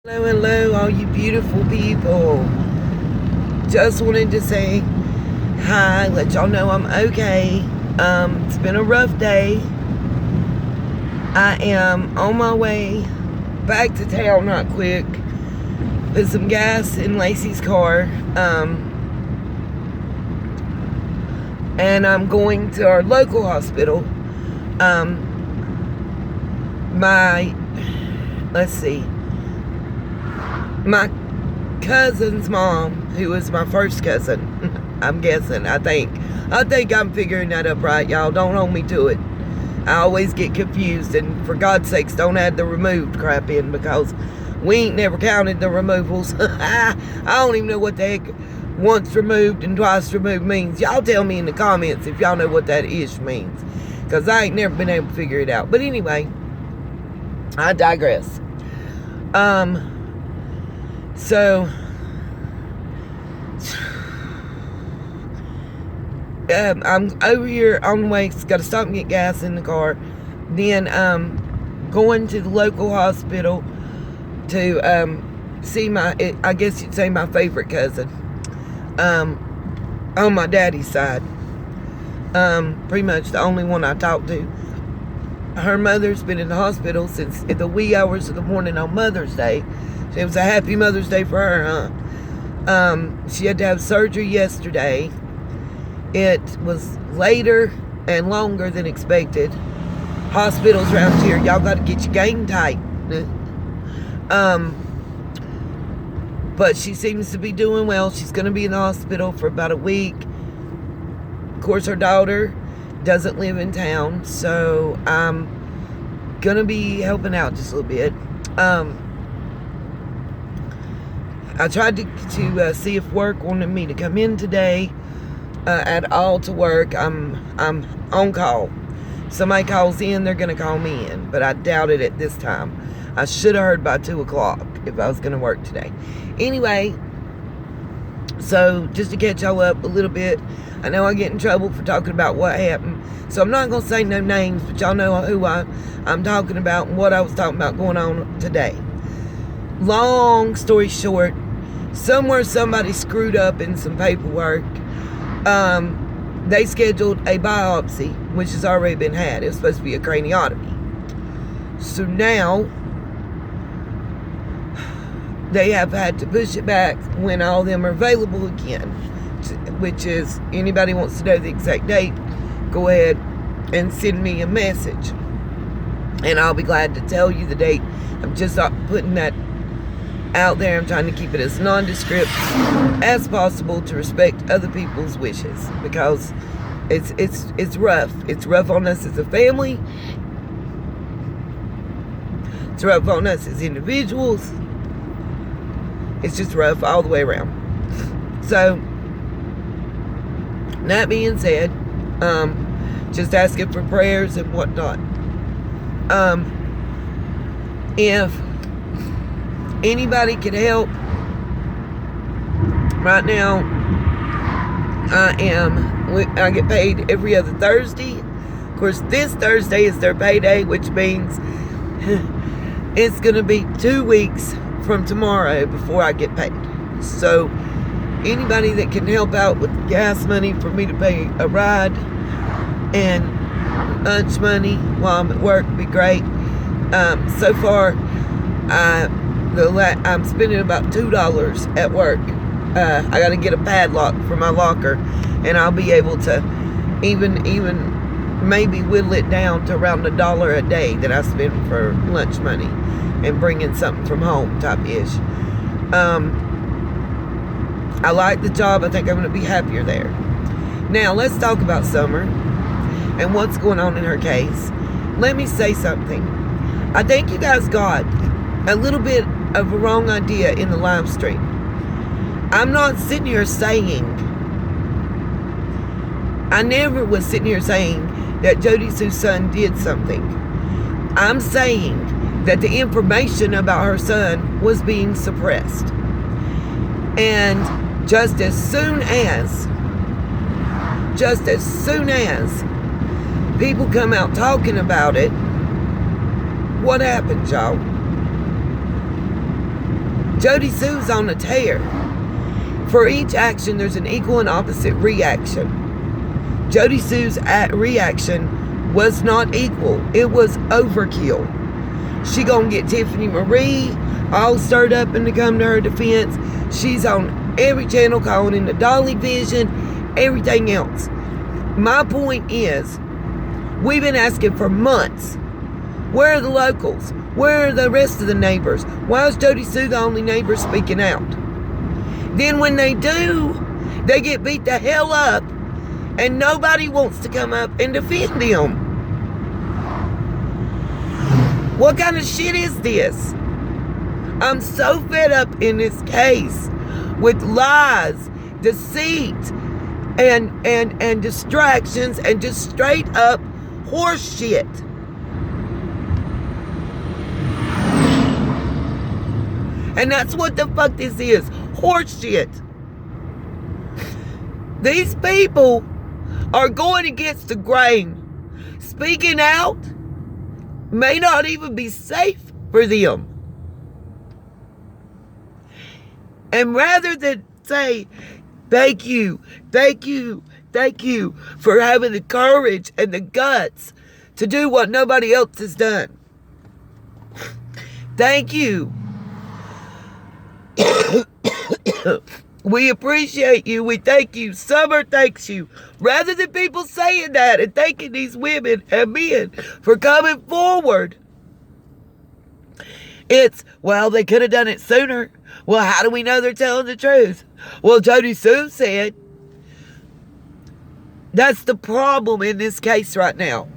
Hello, hello, all you beautiful people. Just wanted to say hi, let y'all know I'm okay. It's been a rough day. I am on my way back to town not quick. Put some gas in Lacey's car. And I'm going to our local hospital. My cousin's mom, who is my first cousin, I'm guessing, I think I'm figuring that up right, y'all. Don't hold me to it. I always get confused, and for God's sakes, don't add the removed crap in, because we ain't never counted the removals. I don't even know what the heck once removed and twice removed means. Y'all tell me in the comments if y'all know what that ish means, because I ain't never been able to figure it out. But anyway, I digress. So, I'm over here on the way. Got to stop and get gas in the car. Then, going to the local hospital to see I guess you'd say my favorite cousin, on my daddy's side. Pretty much the only one I talk to. Her mother's been in the hospital since the wee hours of the morning on Mother's Day. It was a happy Mother's Day for her, huh? She had to have surgery yesterday. It was later and longer than expected. Hospitals around here, y'all got to get your game tight. But she seems to be doing well. She's going to be in the hospital for about a week. Of course, her daughter doesn't live in town, so I'm going to be helping out just a little bit. I tried to see if work wanted me to come in today at all to work. I'm on call. Somebody calls in, they're going to call me in, but I doubt it at this time. I should have heard by 2 o'clock if I was going to work today. Anyway, so just to catch y'all up a little bit, I know I get in trouble for talking about what happened, so I'm not going to say no names, but y'all know who I'm talking about and what I was talking about going on today. Long story short, somewhere somebody screwed up in some paperwork. They scheduled a biopsy, which has already been had. It was supposed to be a craniotomy. So now, they have had to push it back when all of them are available again, which is, anybody wants to know the exact date, go ahead and send me a message, and I'll be glad to tell you the date. I'm just not putting that out there. I'm trying to keep it as nondescript as possible to respect other people's wishes, because it's rough. It's rough on us as a family. It's rough on us as individuals. It's just rough all the way around. So, that being said, just asking for prayers and whatnot. If anybody can help, right now, I get paid every other Thursday. Of course, this Thursday is their payday, which means it's going to be 2 weeks from tomorrow before I get paid. So, anybody that can help out with gas money for me to pay a ride and lunch money while I'm at work would be great. So far, I'm spending about $2 at work. I got to get a padlock for my locker, and I'll be able to even maybe whittle it down to around $1 a day that I spend for lunch money and bringing something from home type ish. I like the job. I think I'm going to be happier there. Now let's talk about Summer and what's going on in her case. Let me say something. I think you guys got a little bit of a wrong idea in the live stream. I'm not sitting here saying, I never was sitting here saying that Jody Sue's son did something. I'm saying that the information about her son was being suppressed. And just as soon as people come out talking about it, what happens, y'all? Jody Sue's on a tear. For each action, there's an equal and opposite reaction. Jody Sue's reaction was not equal. It was overkill. She gonna get Tiffany Marie all stirred up and to come to her defense. She's on every channel calling in the Dolly Vision, everything else. My point is, we've been asking for months. Where are the locals? Where are the rest of the neighbors? Why is Jody Sue the only neighbor speaking out? Then when they do, they get beat the hell up and nobody wants to come up and defend them. What kind of shit is this? I'm so fed up in this case with lies, deceit, and distractions and just straight up horse shit. And that's what the fuck this is. Horse shit. These people are going against the grain. Speaking out may not even be safe for them. And rather than say, thank you for having the courage and the guts to do what nobody else has done. Thank you. We appreciate you. We thank you. Summer thanks you. Rather than people saying that and thanking these women and men for coming forward, it's, well, they could have done it sooner. Well, how do we know they're telling the truth? Well, Jody Sue said. That's the problem in this case right now.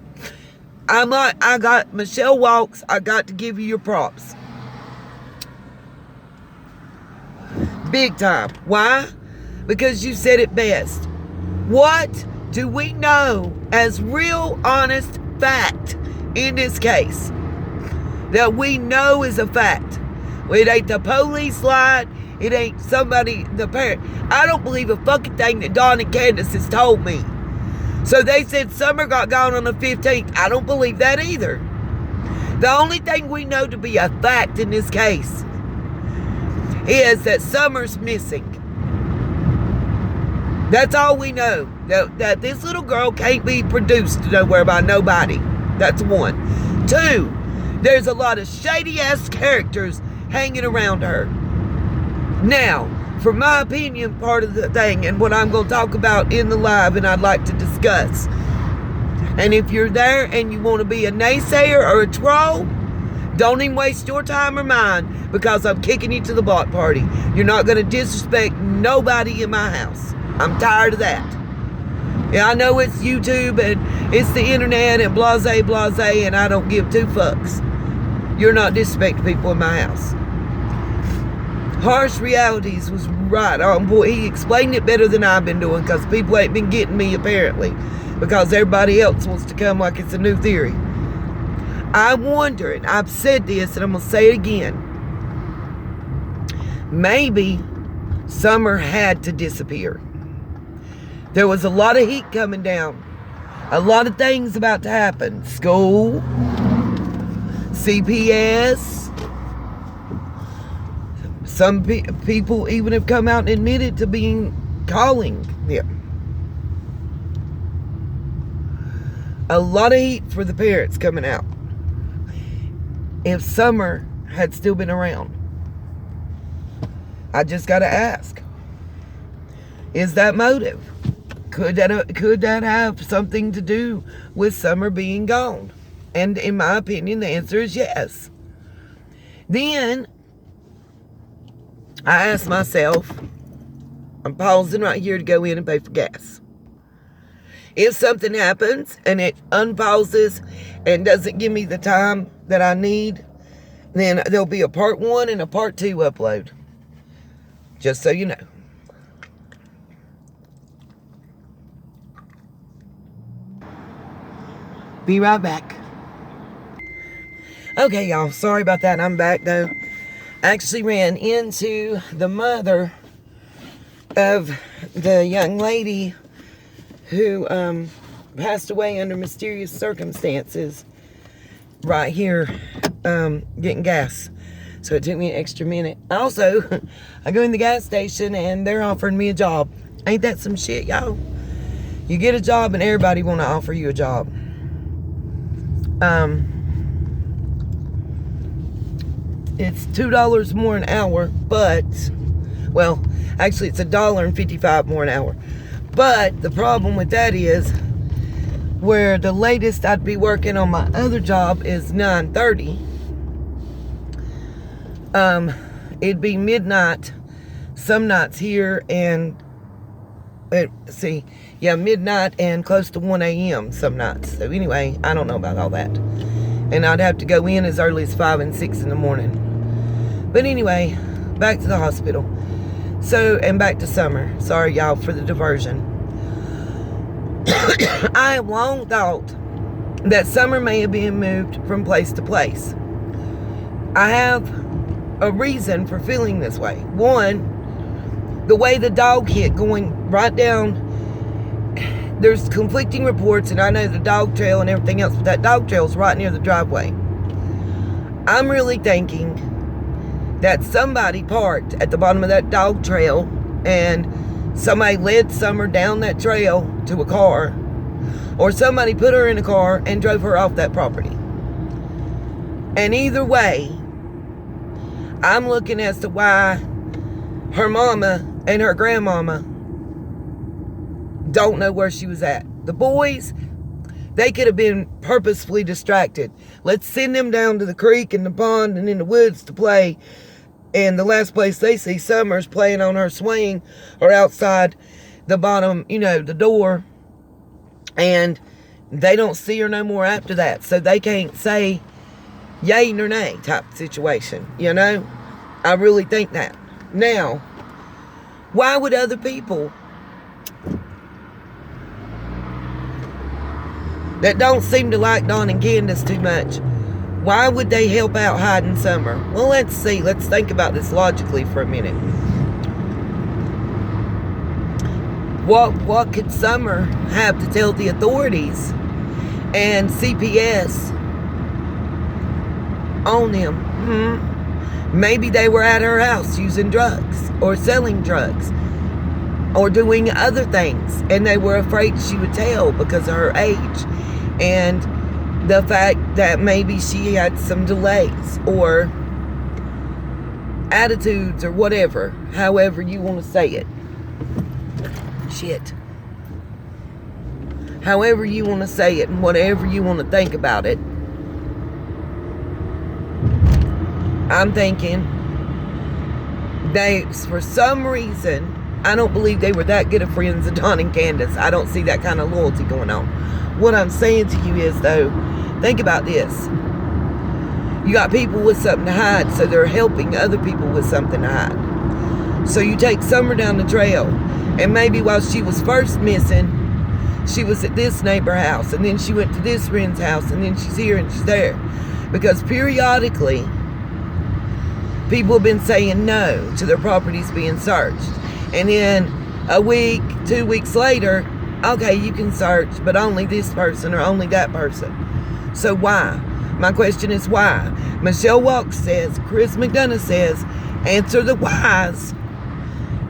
I got Michelle Walks. I got to give you your props. Big time. Why? Because you said it best. What do we know as real, honest fact in this case? That we know is a fact. It ain't the police lied. It ain't somebody, the parent. I don't believe a fucking thing that Dawn and Candace has told me. So they said Summer got gone on the 15th. I don't believe that either. The only thing we know to be a fact in this case is that Summer's missing. That's all we know. That this little girl can't be produced nowhere by nobody. That's one. Two, there's a lot of shady-ass characters hanging around her. Now, for my opinion, part of the thing, and what I'm going to talk about in the live and I'd like to discuss. And if you're there and you want to be a naysayer or a troll, don't even waste your time or mine, because I'm kicking you to the block party. You're not going to disrespect nobody in my house. I'm tired of that. Yeah, I know it's YouTube and it's the internet and blase, and I don't give two fucks. You're not disrespecting people in my house. Harsh Realities was right on boy. He explained it better than I've been doing, because people ain't been getting me apparently, because everybody else wants to come like it's a new theory. I'm wondering, I've said this and I'm going to say it again. Maybe Summer had to disappear. There was a lot of heat coming down. A lot of things about to happen. School, CPS. Some people even have come out and admitted to calling them. A lot of heat for the parents coming out. If Summer had still been around, I just got to ask, is that motive? Could that have something to do with Summer being gone? And in my opinion, the answer is yes. Then I asked myself, I'm pausing right here to go in and pay for gas. If something happens and it unpauses and doesn't give me the time that I need, then there'll be a part 1 and a part 2 upload. Just so you know. Be right back. Okay, y'all. Sorry about that. I'm back, though. I actually ran into the mother of the young lady who passed away under mysterious circumstances right here getting gas. So it took me an extra minute. Also, I go in the gas station and they're offering me a job. Ain't that some shit, y'all? You get a job and everybody want to offer you a job. It's $2 more an hour, but, well, actually it's $1.55 more an hour. But the problem with that is, where the latest I'd be working on my other job is 9:30. It'd be midnight some nights here, and midnight and close to 1 a.m. some nights. So anyway, I don't know about all that. And I'd have to go in as early as 5 and 6 in the morning. But anyway, back to the hospital. So, and back to Summer. Sorry, y'all, for the diversion. I have long thought that Summer may have been moved from place to place. I have a reason for feeling this way. One, the way the dog hit going right down, there's conflicting reports, and I know the dog trail and everything else, but that dog trail's right near the driveway. I'm really thinking that somebody parked at the bottom of that dog trail and somebody led Summer down that trail to a car, or somebody put her in a car and drove her off that property. And either way, I'm looking as to why her mama and her grandmama don't know where she was at. The boys, they could have been purposefully distracted. Let's send them down to the creek and the pond and in the woods to play. And the last place they see Summer's playing on her swing or outside the bottom, the door. And they don't see her no more after that. So they can't say yay nor nay type situation, I really think that. Now, why would other people that don't seem to like Dawn and Candace too much, why would they help out hiding Summer? Well, let's see. Let's think about this logically for a minute. What could Summer have to tell the authorities and CPS on them? Maybe they were at her house using drugs or selling drugs or doing other things, and they were afraid she would tell because of her age and the fact that maybe she had some delays or attitudes or whatever, however you want to say it. However you want to say it and whatever you want to think about it. I'm thinking for some reason, I don't believe they were that good of friends of Dawn and Candace. I don't see that kind of loyalty going on. What I'm saying to you is, though, think about this. You got people with something to hide, so they're helping other people with something to hide. So you take Summer down the trail, and maybe while she was first missing, she was at this neighbor house, and then she went to this friend's house, and then she's here and she's there. Because periodically, people have been saying no to their properties being searched. And then a week, 2 weeks later, okay, you can search, but only this person or only that person. So why? My question is why? Michelle Walks says, Chris McDonough says, answer the whys.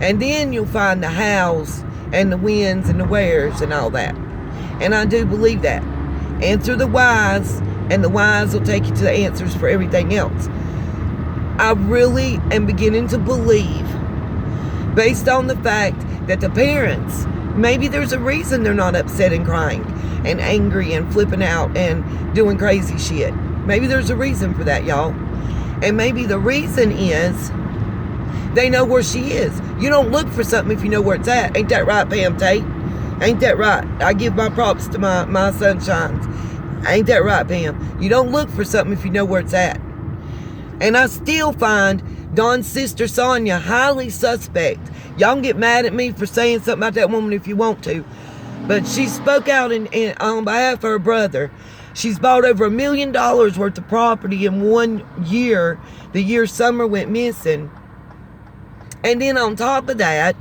And then you'll find the hows and the whens and the wheres and all that. And I do believe that. Answer the whys, and the whys will take you to the answers for everything else. I really am beginning to believe, based on the fact that the parents, maybe there's a reason they're not upset and crying and angry and flipping out and doing crazy shit. Maybe there's a reason for that, y'all. And maybe the reason is they know where she is. You don't look for something if you know where it's at. Ain't that right, Pam Tate? Ain't that right? I give my props to my sunshines. Ain't that right, Pam? You don't look for something if you know where it's at. And I still find Dawn's sister Sonia highly suspect. Y'all can get mad at me for saying something about that woman if you want to. But she spoke out on behalf of her brother. She's bought over $1 million worth of property in 1 year, the year Summer went missing. And then on top of that,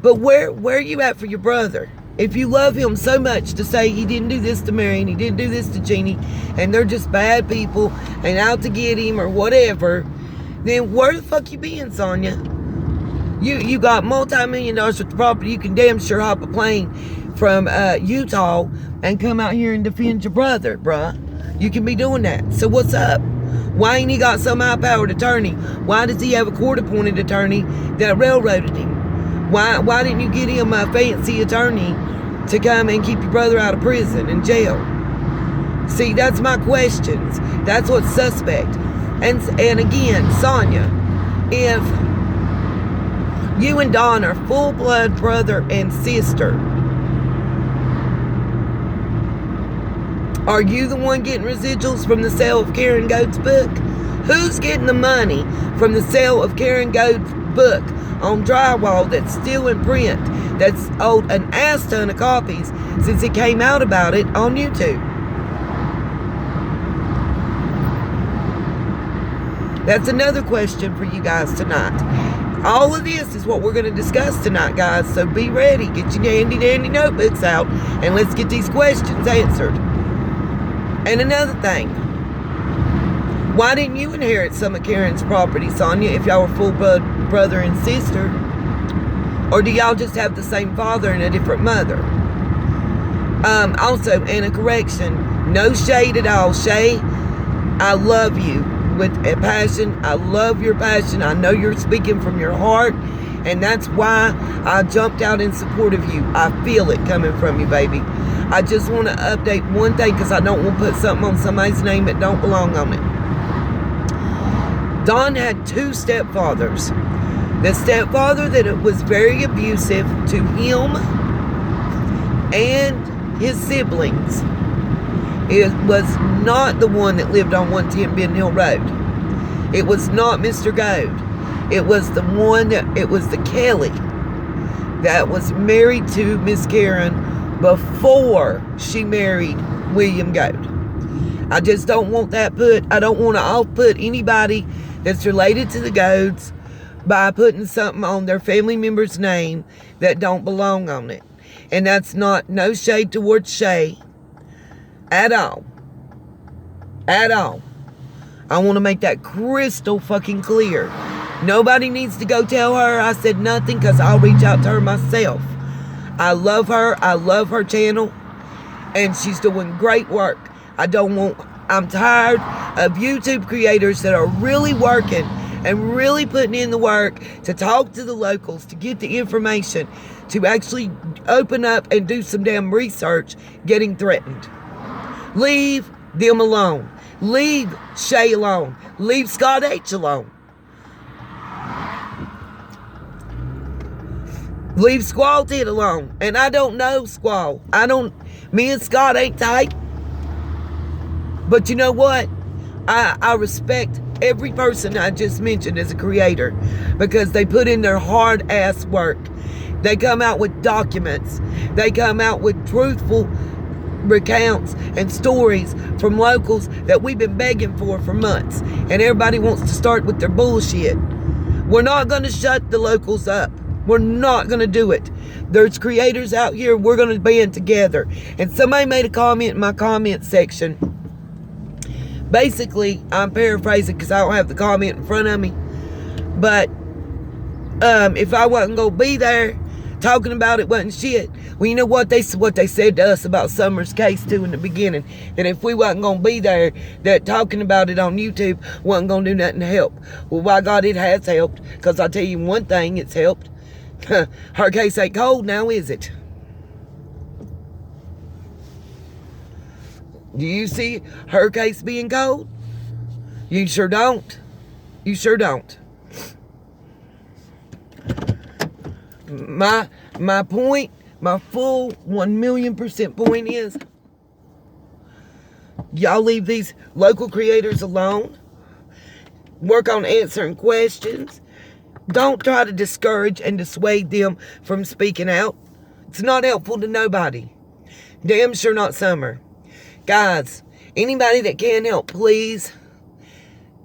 but where are you at for your brother? If you love him so much to say he didn't do this to Mary and he didn't do this to Jeannie and they're just bad people and out to get him or whatever, then where the fuck you been, Sonia? You got multi-million dollars worth of property. You can damn sure hop a plane from Utah and come out here and defend your brother, bruh. You can be doing that. So what's up? Why ain't he got some high-powered attorney? Why does he have a court-appointed attorney that railroaded him? Why didn't you get him a fancy attorney to come and keep your brother out of prison and jail? See, that's my questions. That's what's suspect. And again, Sonia, if you and Don are full-blood brother and sister, are you the one getting residuals from the sale of Karen Goad's book? Who's getting the money from the sale of Karen Goad's book on drywall that's still in print, that's sold an ass ton of copies since it came out about it on YouTube? That's another question for you guys tonight. All of this is what we're going to discuss tonight, guys, so be ready. Get your dandy notebooks out and let's get these questions answered. And another thing, why didn't you inherit some of Karen's property, Sonia, if y'all were full brother and sister? Or do y'all just have the same father and a different mother? Also, and a correction, no shade at all. Shay, I love you with a passion. I love your passion. I know you're speaking from your heart, and that's why I jumped out in support of you. I feel it coming from you, baby. I just want to update one thing because I don't want to put something on somebody's name that don't belong on it. Don had two stepfathers. The stepfather that was very abusive to him and his siblings, it was not the one that lived on 110 Ben Hill Road. It was not Mr. Goad. It was the one that, it was the Kelly that was married to Miss Karen before she married William Goad. I just don't want that I don't want to off-put anybody that's related to the Goads by putting something on their family member's name that don't belong on it. And that's not, no shade towards Shay at all. At all. I want to make that crystal fucking clear. Nobody needs to go tell her I said nothing because I'll reach out to her myself. I love her. I love her channel. And she's doing great work. I'm tired of YouTube creators that are really working and really putting in the work to talk to the locals, to get the information, to actually open up and do some damn research, getting threatened. Leave them alone. Leave Shay alone. Leave Scott H alone. Leave Squall Tit alone. And I don't know Squall. Me and Scott ain't tight. But you know what? I respect every person I just mentioned as a creator because they put in their hard ass work. They come out with documents. They come out with truthful recounts and stories from locals that we've been begging for months. And everybody wants to start with their bullshit. We're not going to shut the locals up. We're not going to do it. There's creators out here. We're going to band together. And somebody made a comment in my comment section. Basically, I'm paraphrasing because I don't have the comment in front of me. But if I wasn't going to be there, talking about it wasn't shit. Well, you know what they said to us about Summer's case too in the beginning, that if we wasn't going to be there, that talking about it on YouTube wasn't going to do nothing to help. Well, by God, it has helped, because I'll tell you one thing, it's helped. Her case ain't cold now, is it? Do you see her case being cold? You sure don't. You sure don't. My point, my full 1,000,000% point is, y'all leave these local creators alone. Work on answering questions. Don't try to discourage and dissuade them from speaking out. It's not helpful to nobody. Damn sure not Summer. Guys, anybody that can help, please.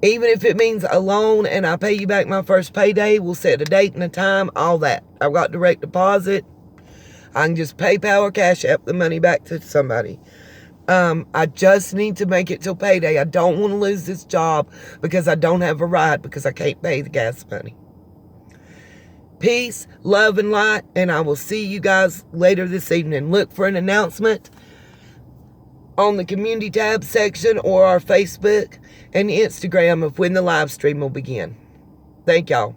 Even if it means a loan and I pay you back my first payday, we'll set a date and a time, all that. I've got direct deposit. I can just PayPal or Cash App the money back to somebody. I just need to make it till payday. I don't want to lose this job because I don't have a ride because I can't pay the gas money. Peace, love, and light, and I will see you guys later this evening. Look for an announcement on the community tab section or our Facebook and Instagram of when the live stream will begin. Thank y'all.